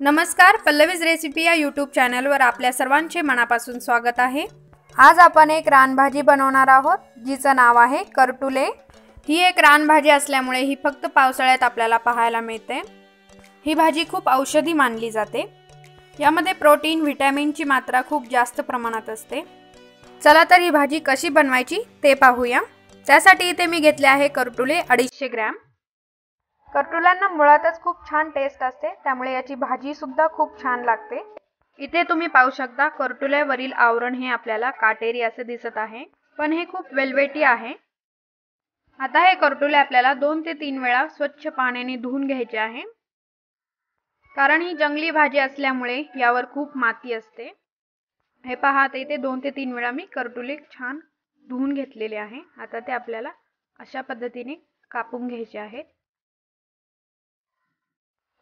नमस्कार, पल्लवीज रेसिपी या यूट्यूब चॅनलवर आपल्या सर्वांचे मनापासून स्वागत आहे। आज आपण एक रानभाजी बनवणार आहोत जिचं नाव आहे करटुले। ही एक रानभाजी असल्यामुळे ही फक्त पावसाळ्यात आपल्याला पाहायला मिळते। ही भाजी खूप औषधी मानली जाते। यामध्ये प्रोटीन, व्हिटॅमिनची मात्रा खूप जास्त प्रमाणात असते। चला तर ही भाजी कशी बनवायची ते पाहूया। त्यासाठी इथे मी घेतले आहे करटुले 250 ग्रॅम। करटुल्यांना मुळातच खूप छान टेस्ट असते, त्यामुळे याची भाजी सुद्धा खूप छान लागते। इथे तुम्ही पाहू शकता करटुल्यावरील आवरण हे आपल्याला काटेरी असे दिसत आहे, पण हे खूप वेलवेटी आहे। आता हे करटुले आपल्याला 2 ते 3 वेळा स्वच्छ पाण्याने धुवून घ्यायचे आहे, कारण ही जंगली भाजी असल्यामुळे यावर खूप माती असते। हे पहा, इथे 2 ते 3 वेळा मी करटुले छान धुवून घेतलेले आहे। आता ते आपल्याला अशा पद्धतीने कापून घ्यायचे आहेत।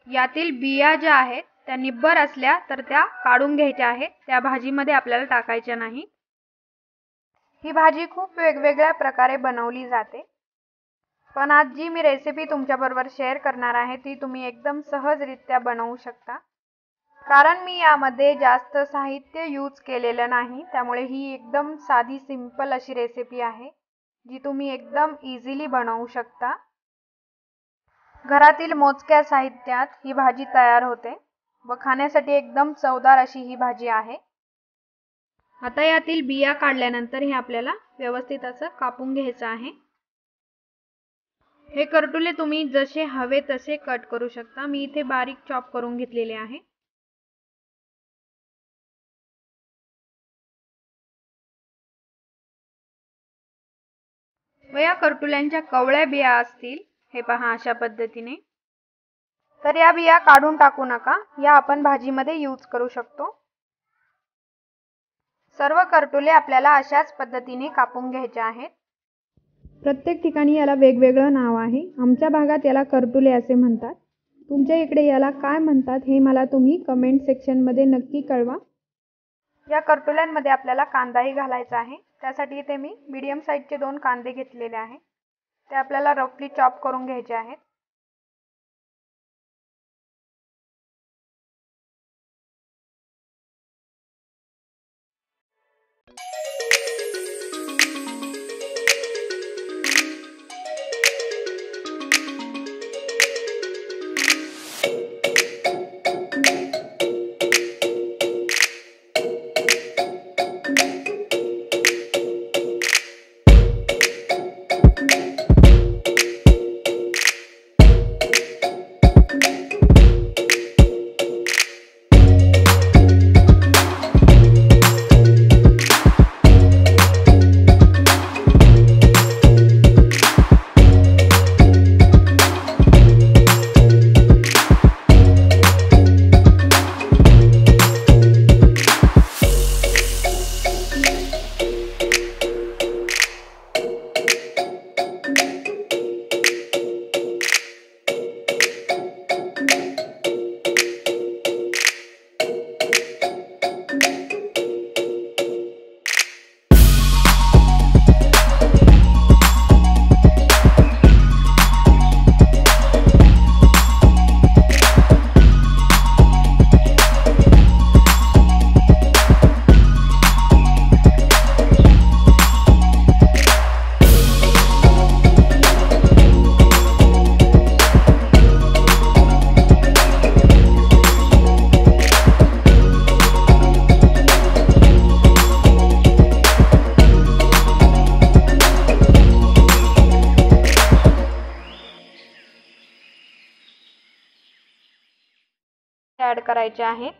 यातील बिया ज्या आहेत त्या निब्बर असल्या तर त्या काढून घ्यायच्या आहेत, त्या भाजीमध्ये आपल्याला टाकायच्या नाही। ही भाजी खूप वेगवेगळ्या प्रकारे बनवली जाते, पण आज जी मी रेसिपी तुमच्याबरोबर शेअर करणार आहे ती तुम्ही एकदम सहजरित्या बनवू शकता, कारण मी यामध्ये जास्त साहित्य यूज केलेलं नाही। त्यामुळे ही एकदम साधी सिंपल अशी रेसिपी आहे जी तुम्ही एकदम इझिली बनवू शकता। घरातील मोजक्या साहित्यात ही भाजी तयार होते व खाण्यासाठी एकदम चवदार अशी ही भाजी आहे। आता यातील बिया काढल्यानंतर हे आपल्याला व्यवस्थित असं कापून घ्यायचं आहे। हे करटुले तुम्ही जसे हवे तसे कट करू शकता। मी इथे बारीक चॉप करून घेतलेले आहे। व या करटुल्यांच्या कवळ्या बिया असतील, हे पहा अशा पद्धतीने, तर या बिया काढून टाकू नका, या आपण भाजीमध्ये यूज करू शकतो। सर्व करटुले आपल्याला अशाच पद्धतीने कापून घ्यायचे आहेत। प्रत्येक ठिकाणी याला वेगवेगळं नाव आहे। आमच्या भागात याला करटुले असे म्हणतात। तुमच्या इकडे याला काय म्हणतात हे मला तुम्ही कमेंट सेक्शन मध्ये नक्की कळवा। या करटुल्यांमध्ये आपल्याला कांदाही घालायचा आहे। त्यासाठी इथे मी मीडियम साइजचे 2 कांदे घेतलेले आहे, ते आपल्याला रफली चॉप करून घ्यायचे आहेत। ऍड करायचे आहेत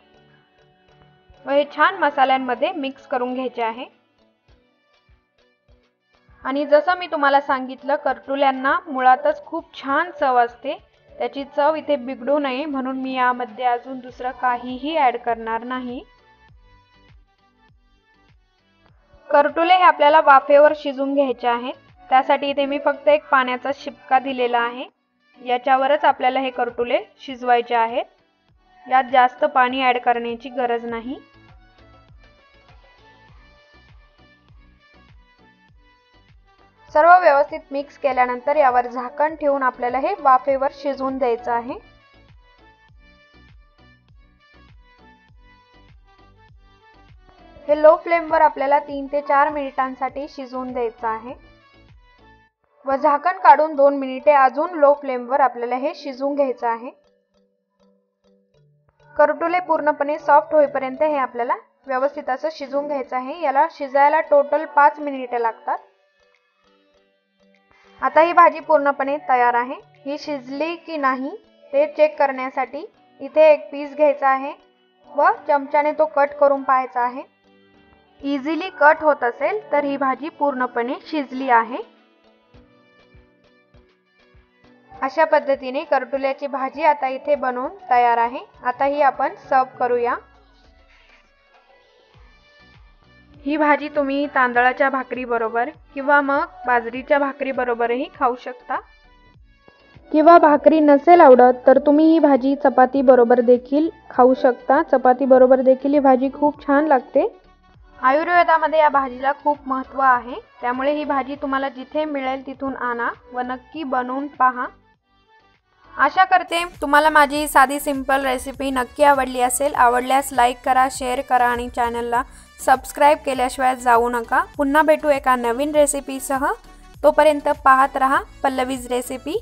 व हे छान मसाल्यांमध्ये मिक्स करून घ्यायचे आहे। आणि जसं मी तुम्हाला सांगितलं, करटुल्यांना मुळातच खूप छान चव असते। त्याची चव इथे बिघडू नये म्हणून मी यामध्ये अजून दुसरं काहीही ऍड करणार नाही। करटुले हे आपल्याला वाफेवर शिजवून घ्यायचे आहेत। त्यासाठी इथे मी फक्त एक पाण्याचा शिपका दिलेला आहे। याच्यावरच आपल्याला हे करटुले शिजवायचे आहेत। यात जास्त पाणी ऍड करण्याची गरज नाही। सर्व व्यवस्थित मिक्स केल्यानंतर यावर झाकण ठेवून आपल्याला हे वाफेवर शिजवून द्यायचं आहे। हे लो फ्लेमवर आपल्याला 3 ते 4 मिनिटांसाठी शिजवून द्यायचं आहे व झाकण काढून 2 मिनिटे अजून लो फ्लेमवर आपल्याला हे शिजवून घ्यायचं आहे। करटुले पूर्णपणे सॉफ्ट होईपर्यंत हे आपल्याला व्यवस्थित असं शिजवून घ्यायचं आहे। याला शिजायला टोटल 5 मिनिटे लागतात। आता ही भाजी पूर्णपणे तयार आहे। ही शिजली की नाही ते चेक करण्यासाठी इथे एक पीस घ्यायचा आहे व चमच्याने तो कट करून पाहायचा आहे। इझिली कट होत असेल तर ही भाजी पूर्णपणे शिजली आहे। अशा पद्धतीने करटुल्याची भाजी आता इथे बनवून तयार आहे। आता ही आपण सर्व करूया। ही भाजी तुम्ही तांदळाच्या भाकरी बरोबर किंवा मग बाजरीच्या भाकरी बरोबरही खाऊ शकता किंवा भाकरी नसेल आवडत तर तुम्ही ही भाजी चपाती बरोबर देखील खाऊ शकता। चपाती बरोबर देखील ही भाजी खूप छान लागते। आयुर्वेदामध्ये या भाजीला खूप महत्त्व आहे, त्यामुळे ही भाजी तुम्हाला जिथे मिळेल तिथून आणा व नक्की बनवून पहा। आशा करते तुम्हाला माझी साधी सिंपल रेसिपी नक्की आवडली असेल। आवडल्यास लाईक करा, शेअर करा आणि चॅनलला सबस्क्राइब केल्याशिवाय जाऊ नका। पुन्हा भेटू एका नवीन रेसिपीसह। तोपर्यंत पाहत रहा पल्लवीज रेसिपी।